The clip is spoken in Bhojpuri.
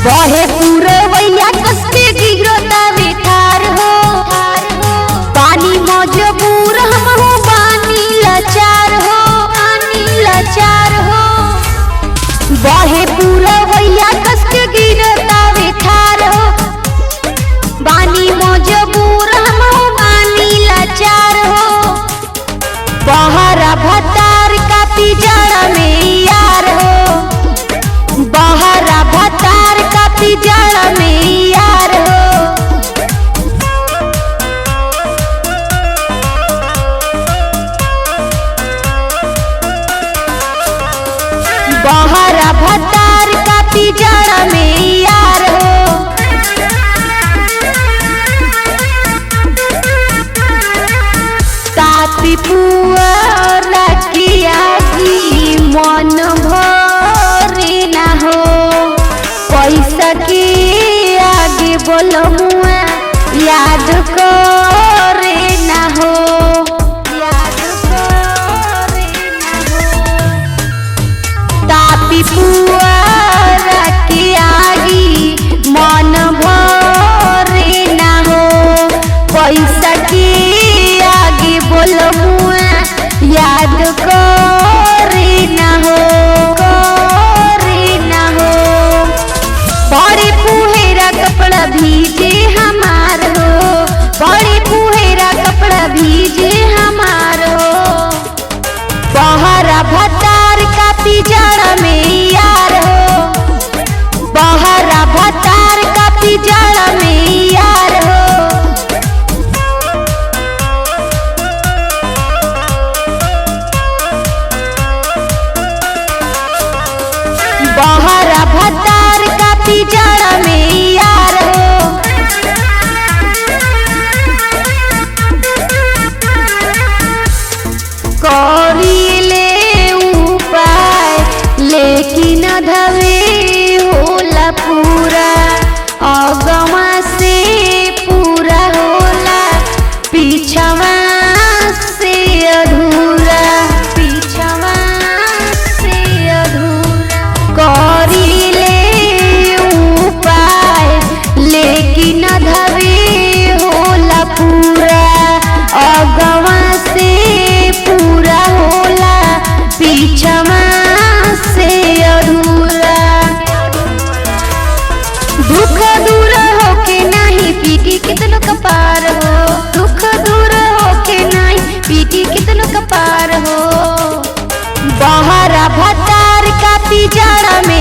बहे पुरवैया कसके गिरता बेकार हो, पानी मजबूर हम हो पानी लाचार हो, पानी लाचार हो। बहे पुरवैया कसके गिरता बेकार हो, पानी मजबूर हम हो पानी लाचार हो। बहरा भतार कापी जड़ में यार हो, बहरा भतार कापी जड़ में यार हो। बहरा भतार कापी जड़ में यार हो। तापी पुअरा किया की मन भरे ना हो, पैसा के आगे बोलमुआ याद करे ना हो, याद करे ना हो। तापी पुअरा के आगे मन भरे ना हो, पैसा के आगे बोलमुआ याद करे ना हो, करे ना हो। बड़े फुहेरा कपड़ा भीजे हमार हो, बड़े फुहेरा कपड़ा भीजे हमार हो। बहरा भतार कापी जड़ में यार हो, बहरा भतार कापी जड़ में यार हो। बहरा भतार कापी जड़ में यार हो। करीले उपाय लेकिन धवे होला पूरा, अगवा से पूरा होला पीछवा से अधूरा, पीछवा से अधूरा। करीले उपाय लेकिन धवे होला पूरा, अगवा से पूरा होला पीछवा से अधूरा। दुख दूर होके नहीं पीटी कितनो कपार हो, दुख दूर होके नहीं पीटी कितनो कपार हो। बहरा भतार कापी जड़ में